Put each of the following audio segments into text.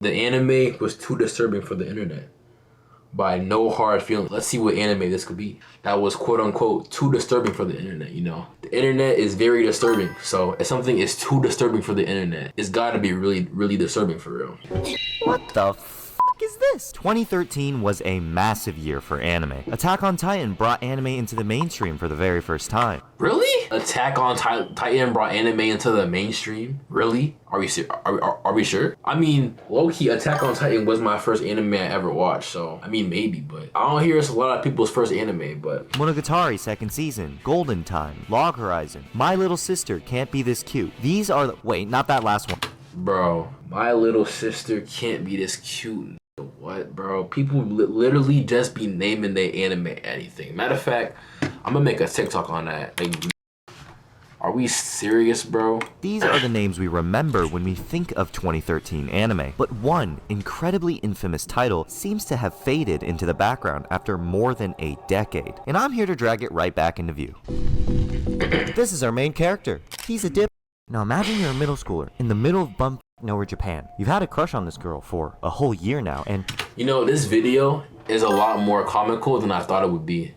The anime was too disturbing for the internet. By no hard feelings. Let's see what anime this could be. That was quote unquote too disturbing for the internet, you know? The internet is very disturbing. So if something is too disturbing for the internet, it's gotta be really, really disturbing for real. What the is this? 2013 was a massive year for anime. Attack on Titan brought anime into the mainstream for the very first time. Really? Attack on Titan brought anime into the mainstream? Really? Are we sure? I mean, low-key, Attack on Titan was my first anime I ever watched, so I mean maybe, but I don't hear it's a lot of people's first anime, but Monogatari second season, Golden Time, Log Horizon, My Little Sister Can't Be This Cute. These are the wait, not that last one. Bro, My Little Sister Can't Be This Cute. What, bro? People literally just be naming their anime anything. Matter of fact, I'm gonna make a TikTok on that. Like, are we serious, bro? These are the names we remember when we think of 2013 anime. But one incredibly infamous title seems to have faded into the background after more than a decade. And I'm here to drag it right back into view. This is our main character. He's a dip. Now imagine you're a middle schooler in the middle of bump nowhere Japan. You've had a crush on this girl for a whole year now, and you know, this video is a lot more comical than I thought it would be.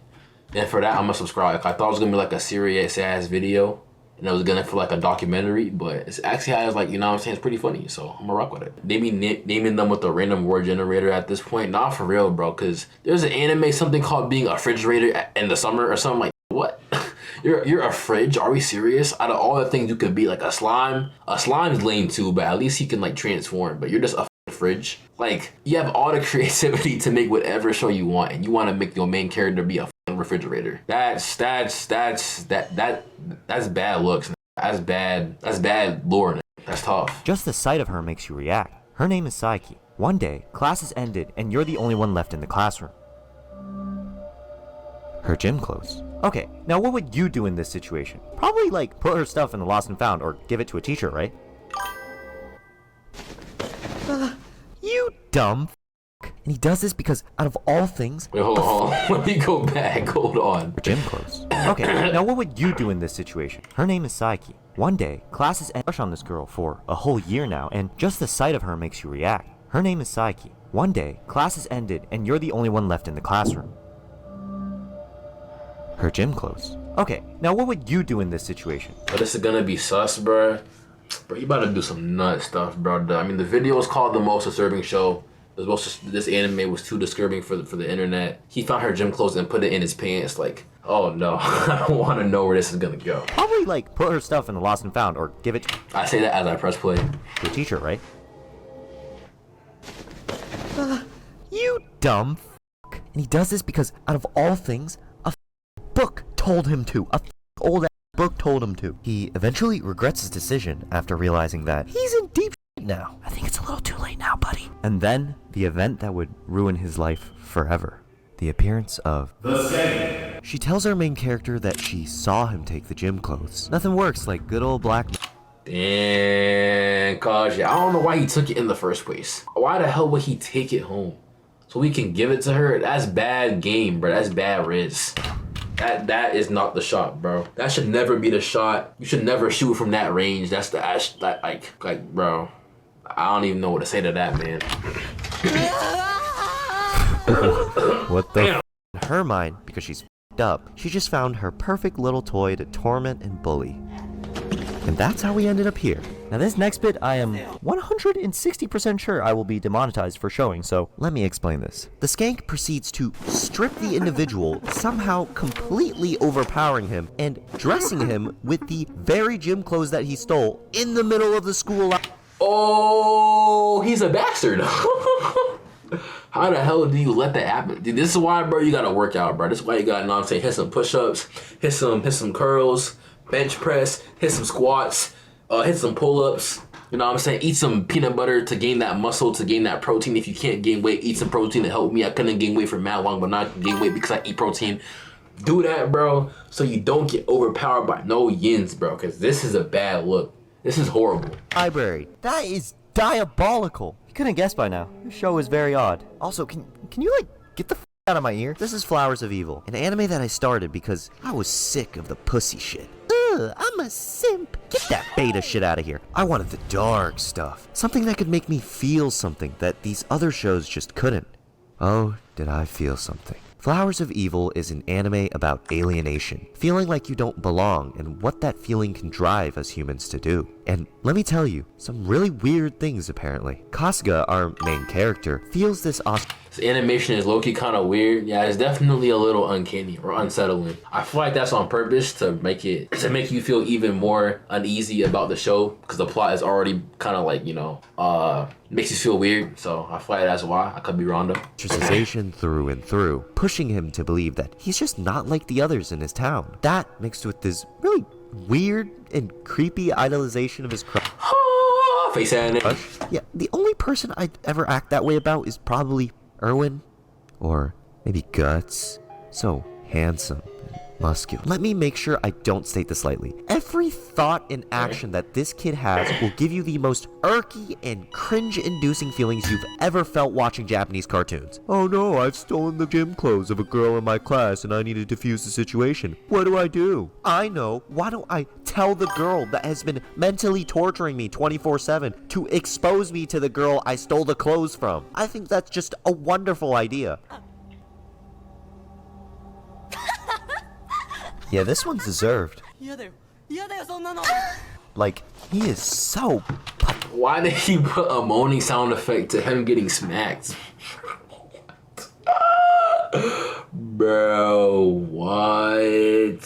And for that, I'm gonna subscribe. I thought it was gonna be like a serious ass video and it was gonna feel like a documentary, but it's actually has, like, you know what I'm saying, it's pretty funny, so I'm gonna rock with it. They be naming them with a random word generator at this point. Not for real, bro, because there's an anime, something called Being a Refrigerator in the Summer or something like, what? You're a fridge? Are we serious? Out of all the things you could be, like a slime's lame too, but at least he can like transform, but you're just a fridge. Like, you have all the creativity to make whatever show you want, and you want to make your main character be a refrigerator. That's bad looks. That's bad lore. That's tough. Just the sight of her makes you react. Her name is Saiki. One day, class is ended and you're the only one left in the classroom. Her gym clothes. Okay, now what would you do in this situation? Probably like put her stuff in the lost and found or give it to a teacher, right? You dumb f***. And he does this because out of all things... Wait, hold on. Let me go back. Hold on. Her gym clothes. Okay, now what would you do in this situation? Her name is Saiki. One day, classes crush on this girl for a whole year now, and just the sight of her makes you react. Her name is Saiki. One day, classes ended and you're the only one left in the classroom. Her gym clothes. Okay, now what would you do in this situation? But this is gonna be sus, bro. Bro, you about to do some nut stuff, bro. I mean, the video is called The Most Disturbing Show. This anime was too disturbing for the internet. He found her gym clothes and put it in his pants. Like, oh no, I don't want to know where this is gonna go. Probably like put her stuff in the lost and found or give it. I say that as I press play. To a teacher, right? You dumb f***. And he does this because out of all things, book told him to. A old book told him to. He eventually regrets his decision after realizing that he's in deep shit now. I think it's a little too late now, buddy. And then the event that would ruin his life forever. The appearance of the Same. She tells our main character that she saw him take the gym clothes. Nothing works like good old black. Damn, cause I don't know why he took it in the first place. Why the hell would he take it home? So we can give it to her? That's bad game, bro. That's bad risk. That is not the shot, bro. That should never be the shot. You should never shoot from that range. That's the like, bro. I don't even know what to say to that, man. What the? In her mind, because she's f***ed up, she just found her perfect little toy to torment and bully. And that's how we ended up here. Now this next bit I am 160% sure I will be demonetized for showing, so let me explain this. The skank proceeds to strip the individual, somehow completely overpowering him and dressing him with the very gym clothes that he stole in the middle of the school. Oh, he's a bastard. How the hell do you let that happen? Dude, this is why, bro, you gotta work out, bro. This is why you gotta, you know what I'm saying, hit some push-ups, hit some curls, bench press, hit some squats, hit some pull-ups, you know what I'm saying? Eat some peanut butter to gain that muscle, to gain that protein. If you can't gain weight, eat some protein to help me. I couldn't gain weight for mad long, but now I can gain weight because I eat protein. Do that, bro, so you don't get overpowered by no yins, bro, because this is a bad look. This is horrible. Library. That is diabolical. You couldn't guess by now. This show is very odd. Also, can you like get the f out of my ear? This is Flowers of Evil, an anime that I started because I was sick of the pussy shit. Ugh, I'm a simp. Get that beta shit out of here. I wanted the dark stuff. Something that could make me feel something that these other shows just couldn't. Oh, did I feel something. Flowers of Evil is an anime about alienation, feeling like you don't belong and what that feeling can drive us humans to do. And let me tell you, some really weird things apparently. Kasuga, our main character, feels this This animation is low-key kind of weird. Yeah, it's definitely a little uncanny or unsettling. I feel like that's on purpose to make you feel even more uneasy about the show because the plot is already kind of like, makes you feel weird. So I feel like that's why. I could be wrong though. Ostracization through and through, pushing him to believe that he's just not like the others in his town. That mixed with this really weird and creepy idolization of his face anime. Yeah, the only person I'd ever act that way about is probably Erwin, or maybe Guts. So handsome and muscular. Let me make sure I don't state this lightly. Every thought and action that this kid has will give you the most irky and cringe-inducing feelings you've ever felt watching Japanese cartoons. Oh no, I've stolen the gym clothes of a girl in my class and I need to defuse the situation. What do? I know. Why don't I tell the girl that has been mentally torturing me 24/7 to expose me to the girl I stole the clothes from? I think that's just a wonderful idea. Yeah, this one's deserved. Like, he is so... Why did he put a moaning sound effect to him getting smacked? Bro, what?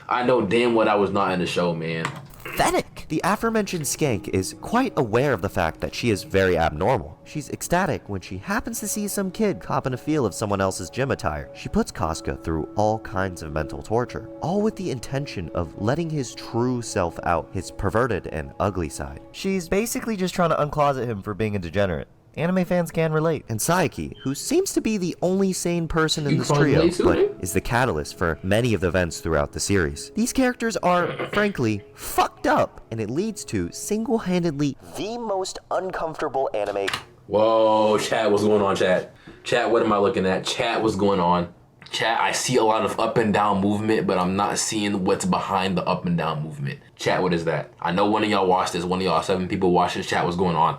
I know damn well I was not in the show, man. Pathetic. The aforementioned skank is quite aware of the fact that she is very abnormal. She's ecstatic when she happens to see some kid copping a feel of someone else's gym attire. She puts Kasuga through all kinds of mental torture, all with the intention of letting his true self out, his perverted and ugly side. She's basically just trying to uncloset him for being a degenerate. Anime fans can relate. And Saiki, who seems to be the only sane person in this trio, but is the catalyst for many of the events throughout the series. These characters are, frankly, fucked up, and it leads to, single-handedly, the most uncomfortable anime. Whoa, chat, what's going on, chat? Chat, what am I looking at? Chat, what's going on? Chat, I see a lot of up and down movement, but I'm not seeing what's behind the up and down movement. Chat, what is that? I know one of y'all watched this. One of y'all 7 people watched this. Chat, what's going on?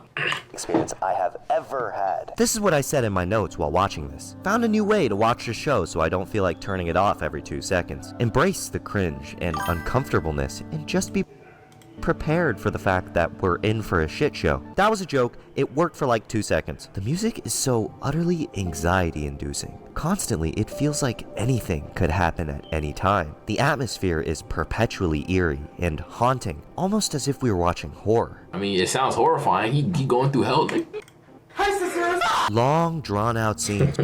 Experience I have ever had. This is what I said in my notes while watching this. Found a new way to watch the show so I don't feel like turning it off every 2 seconds. Embrace the cringe and uncomfortableness and just be prepared for the fact that we're in for a shit show. That was a joke. It worked for like 2 seconds. The music is so utterly anxiety-inducing. Constantly, it feels like anything could happen at any time. The atmosphere is perpetually eerie and haunting, almost as if we were watching horror. I mean, it sounds horrifying. He going through hell. Hi, sisters! Long, drawn-out scenes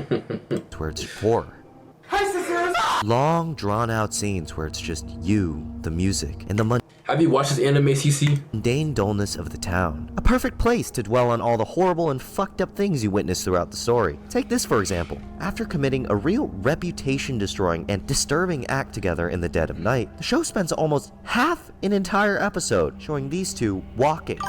where it's horror. Hi, sisters! Long, drawn-out scenes where it's just you, the music, and the Have you watched this anime, CC? mundane dullness of the town. A perfect place to dwell on all the horrible and fucked up things you witness throughout the story. Take this for example. After committing a real reputation-destroying and disturbing act together in the dead of night, the show spends almost half an entire episode showing these two walking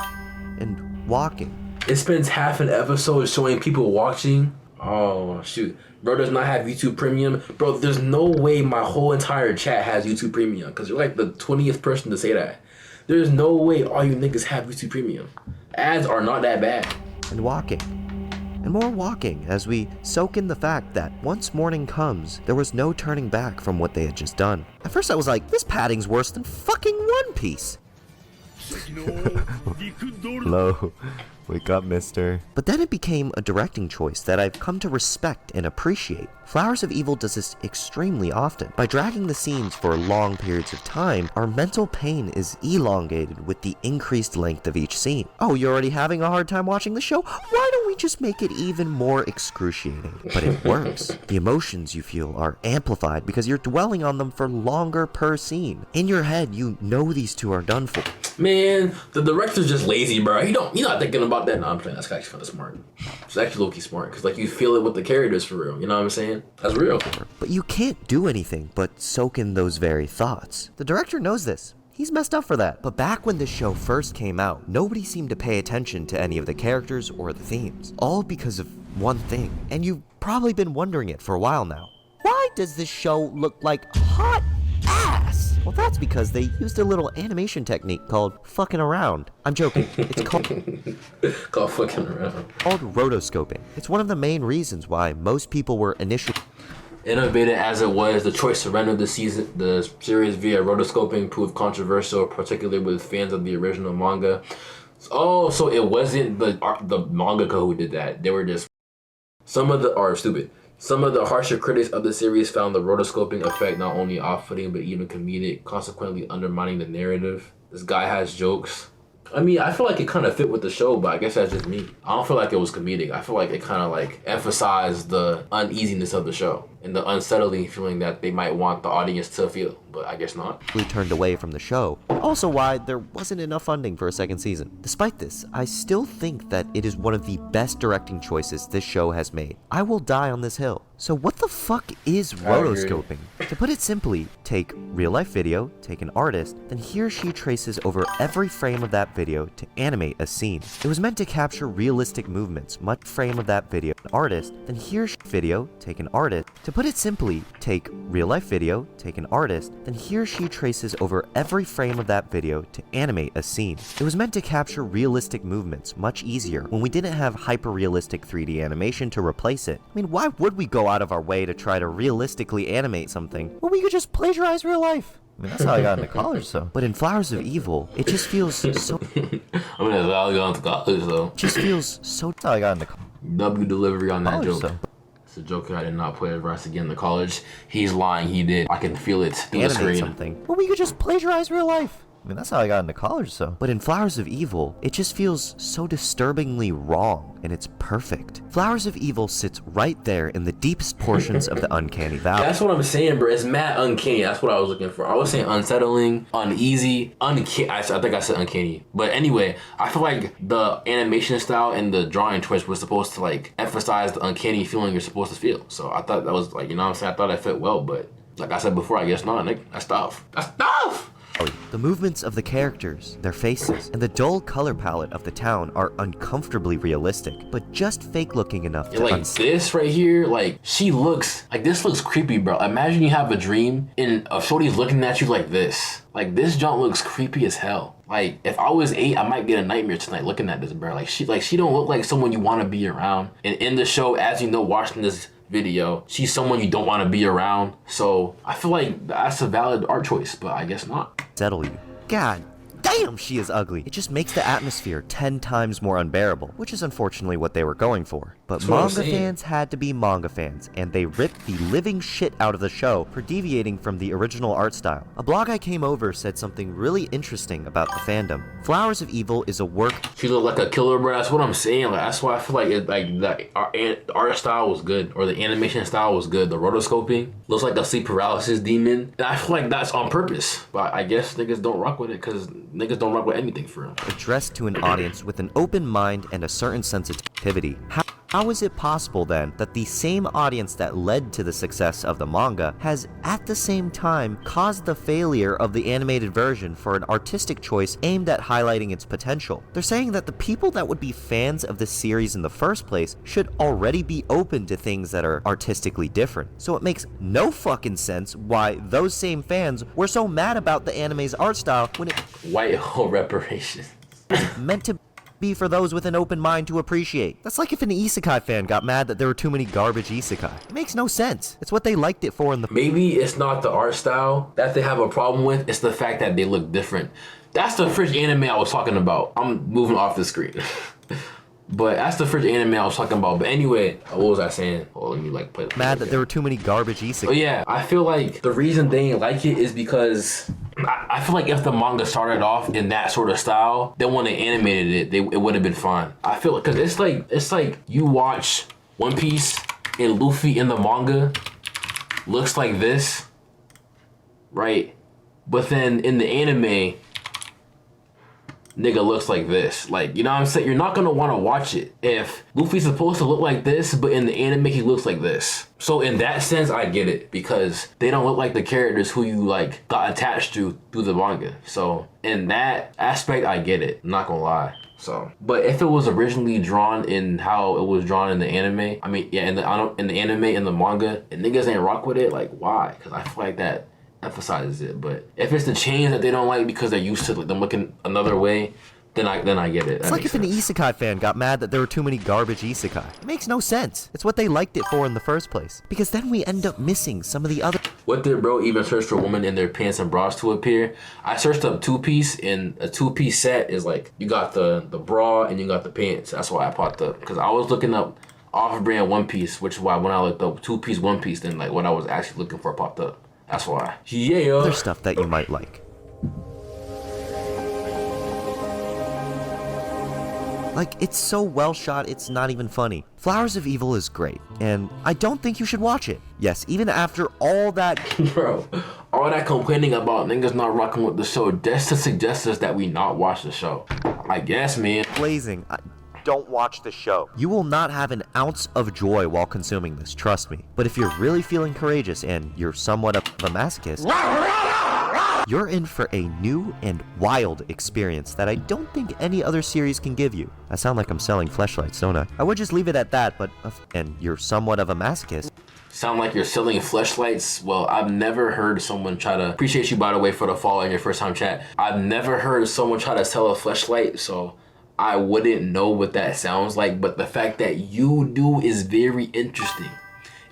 and walking. It spends half an episode showing people watching. Oh, shoot. Bro does not have YouTube Premium. Bro, there's no way my whole entire chat has YouTube Premium because you're like the 20th person to say that. There's no way all you niggas have YouTube Premium. Ads are not that bad. And walking. And more walking as we soak in the fact that once morning comes, there was no turning back from what they had just done. At first I was like, this padding's worse than fucking One Piece. Hello. Wake up, mister. But then it became a directing choice that I've come to respect and appreciate. Flowers of Evil does this extremely often. By dragging the scenes for long periods of time, our mental pain is elongated with the increased length of each scene. Oh, you're already having a hard time watching the show? Why don't we just make it even more excruciating? But it works. The emotions you feel are amplified because you're dwelling on them for longer per scene. In your head, you know these two are done for. Man, the director's just lazy, bro. He's not thinking about that. No, I'm playing. That's actually kind of smart. It's actually low-key smart because like you feel it with the characters for real. You know what I'm saying? That's real. But you can't do anything but soak in those very thoughts. The director knows this. He's messed up for that. But back when this show first came out, nobody seemed to pay attention to any of the characters or the themes. All because of one thing. And you've probably been wondering it for a while now. Why does this show look like hot ass? Well, that's because they used a little animation technique called fucking around. I'm joking. It's called fucking around. called rotoscoping. It's one of the main reasons why most people were initially Innovative as it was, the choice to render the series via rotoscoping proved controversial, particularly with fans of the original manga. Oh, so it wasn't the mangaka who did that. They were just some of the harsher critics of the series found the rotoscoping effect not only off-putting but even comedic, consequently undermining the narrative. This guy has jokes. I mean, I feel like it kind of fit with the show, but I guess that's just me. I don't feel like it was comedic. I feel like it kind of like emphasized the uneasiness of the show and the unsettling feeling that they might want the audience to feel, but I guess not. We turned away from the show. Also why there wasn't enough funding for a second season. Despite this, I still think that it is one of the best directing choices this show has made. I will die on this hill. So what the fuck is rotoscoping? To put it simply, take real-life video, take an artist, then he or she traces over every frame of that video to animate a scene. It was meant to capture realistic movements, much frame of that video, an artist, then he or she video, take an artist. To put it simply, take real-life video, take an artist, then he or she traces over every frame of that video to animate a scene. It was meant to capture realistic movements much easier when we didn't have hyper-realistic 3D animation to replace it. I mean, why would we go out of our way to try to realistically animate something when we could just plagiarize real life? I mean, that's how I got into college, so. But in Flowers of Evil, it just feels so... I mean, that's how I got into college, though. It just feels so... That's how I got into college. W delivery on that joke. So. It's a joke I did not plagiarize again in the college. He's lying, he did. I can feel it through the screen. Something. Well, we could just plagiarize real life. I mean, that's how I got into college, so. But in Flowers of Evil, it just feels so disturbingly wrong, and it's perfect. Flowers of Evil sits right there in the deepest portions of the uncanny valley. That's what I'm saying, bro. It's mad uncanny. That's what I was looking for. I was saying unsettling, uneasy, uncanny. I think I said uncanny. But anyway, I feel like the animation style and the drawing choice was supposed to like emphasize the uncanny feeling you're supposed to feel. So I thought that was like, you know what I'm saying? I thought it fit well, but like I said before, I guess not, Nick. That's tough. That's tough! The movements of the characters, their faces, and the dull color palette of the town are uncomfortably realistic, but just fake looking enough to like this right here, like she looks like this looks creepy, bro. Imagine you have a dream and a shorty's looking at you like this. Like this junk looks creepy as hell. Like if I was 8, I might get a nightmare tonight looking at this, bro. Like she don't look like someone you want to be around. And in the show, as you know, watching this video, she's someone you don't want to be around. So I feel like that's a valid art choice, but I guess not. Settle you. God damn, she is ugly. It just makes the atmosphere 10 times more unbearable, which is unfortunately what they were going for. But manga fans had to be manga fans, and they ripped the living shit out of the show for deviating from the original art style. A blog I came over said something really interesting about the fandom. Flowers of Evil is a work... She looked like a killer, bro. That's what I'm saying. Like that's why I feel like the art style was good, or the animation style was good. The rotoscoping looks like a sleep paralysis demon, and I feel like that's on purpose. But I guess niggas don't rock with it because niggas don't rock with anything for real. Addressed to an audience with an open mind and a certain sensitivity. How is it possible then that the same audience that led to the success of the manga has at the same time caused the failure of the animated version for an artistic choice aimed at highlighting its potential? They're saying that the people that would be fans of the series in the first place should already be open to things that are artistically different. So it makes no fucking sense why those same fans were so mad about the anime's art style when it white hole reparations meant to be for those with an open mind to appreciate. That's like if an isekai fan got mad that there were too many garbage isekai. It makes no sense. It's what they liked it for in the... Maybe it's not the art style that they have a problem with, it's the fact that they look different. That's the first anime I was talking about. I'm moving off the screen. But that's the first anime I was talking about. But anyway, what was I saying? Oh, let me like play. Mad that there were too many garbage isekai. Oh yeah, I feel like the reason they didn't like it is because I feel like if the manga started off in that sort of style, then when they animated it, it would have been fine. I feel like, cause it's like you watch One Piece and Luffy in the manga looks like this, right? But then in the anime, nigga looks like this. Like, you know what I'm saying? You're not gonna wanna watch it if Luffy's supposed to look like this, but in the anime he looks like this. So in that sense, I get it, because they don't look like the characters who you like got attached to through the manga. So in that aspect, I get it. I'm not gonna lie. So, but if it was originally drawn in how it was drawn in the anime, I mean, yeah, in the anime, in the manga, and niggas ain't rock with it, like why? Because I feel like that's emphasizes it. But if it's the change that they don't like because they're used to like, them looking another way, then I get it. It's like if an isekai fan got mad that there were too many garbage isekai. It makes no sense. It's what they liked it for in the first place. Because then we end up missing some of the other... What did bro even search for women in their pants and bras to appear? I searched up two-piece, and a two-piece set is like, you got the bra and you got the pants. That's why I popped up. Because I was looking up off-brand one-piece, which is why when I looked up two-piece one-piece, then like what I was actually looking for popped up. That's why. Yeah. Other stuff that you might like. Like, it's so well shot, it's not even funny. Flowers of Evil is great, and I don't think you should watch it. Yes, even after all that... Bro, all that complaining about niggas not rocking with the show, just to suggest us that we not watch the show. I guess, man. Blazing, don't watch the show. You will not have an ounce of joy while consuming this, trust me. But if you're really feeling courageous and you're somewhat of a masochist... you're in for a new and wild experience that I don't think any other series can give you. I sound like I'm selling fleshlights, don't I? I would just leave it at that, but and you're somewhat of a masochist. Sound like you're selling fleshlights? Well, I've never heard someone try to... Appreciate you, by the way, for the follow in your first time chat. I've never heard someone try to sell a fleshlight, so I wouldn't know what that sounds like, but the fact that you do is very interesting.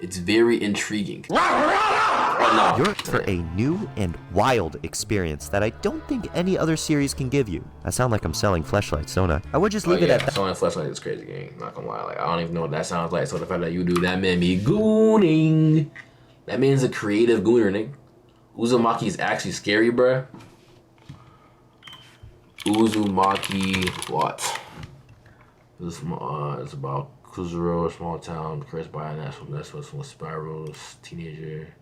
It's very intriguing. Oh, no. You're for a new and wild experience that I don't think any other series can give you. I sound like I'm selling fleshlights, don't I? I would just leave it at that. Selling fleshlights is crazy, gang. Not gonna lie. Like, I don't even know what that sounds like. So the fact that you do that, man, be gooning. That man's a creative gooner, nigga. Uzumaki is actually scary, bruh. Uzumaki, what? This it's about Kuzuro, a small town cursed by a natural nest with spirals. Teenager,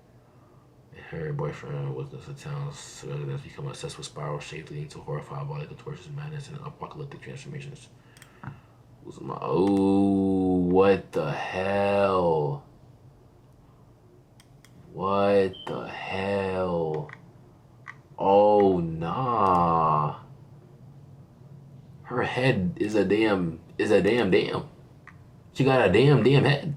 her boyfriend was the town's civilians become obsessed with spiral shaped, leading to horrified body contortions, madness, and apocalyptic transformations. Oh, what the hell? What the hell? Oh, nah. Her head is a damn. She got a damn head.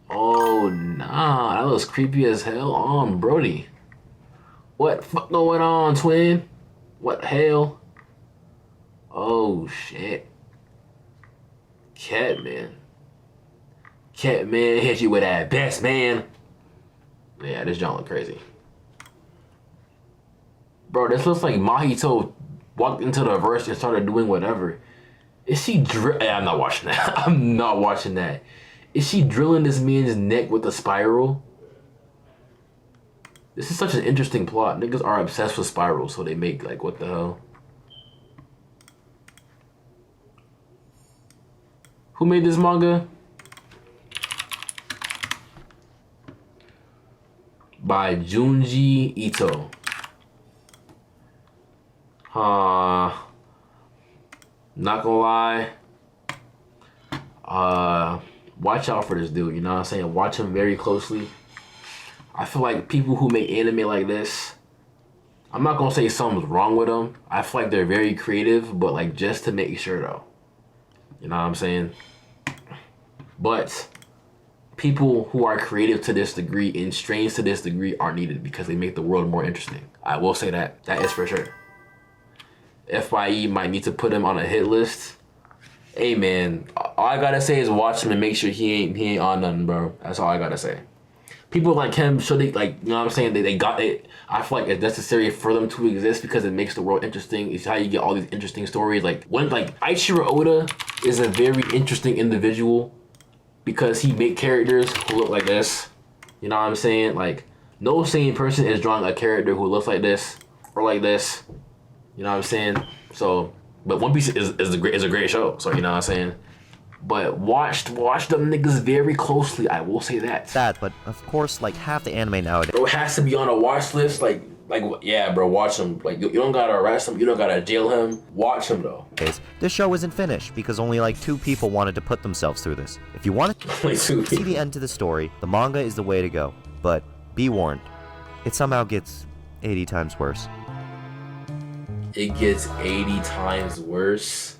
Oh, nah. That looks creepy as hell. Brody. What fuck going on, twin? What hell? Oh, shit. Catman. Catman hit you with that best, man. Yeah, this joint look crazy. Bro, this looks like Mahito walked into the verse and started doing whatever. Is she I'm not watching that. I'm not watching that. Is she drilling this man's neck with a spiral? This is such an interesting plot. Niggas are obsessed with spirals, so they make like, what the hell? Who made this manga? By Junji Ito. Not gonna lie. Watch out for this dude, you know what I'm saying? Watch him very closely. I feel like people who make anime like this, I'm not gonna say something's wrong with them. I feel like they're very creative, but like just to make sure though. You know what I'm saying? But people who are creative to this degree and strange to this degree are needed because they make the world more interesting. I will say that. That is for sure. FYE might need to put him on a hit list. Hey man, all I gotta say is watch him and make sure he ain't on nothing, bro. That's all I gotta say. People like him, should they, like, you know what I'm saying? They got it. I feel like it's necessary for them to exist because it makes the world interesting. It's how you get all these interesting stories. Like Eiichiro Oda is a very interesting individual because he make characters who look like this. You know what I'm saying? Like, no sane person is drawing a character who looks like this or like this. You know what I'm saying? So, but One Piece is a great show. So, you know what I'm saying? But watch them niggas very closely. I will say that. But of course, like half the anime nowadays. Bro, it has to be on a watch list. Like yeah, bro, watch him. Like you don't gotta arrest him. You don't gotta jail him. Watch him though. This show isn't finished because only like 2 people wanted to put themselves through this. If you want to see the end to the story, the manga is the way to go. But be warned, it somehow gets 80 times worse. It gets 80 times worse.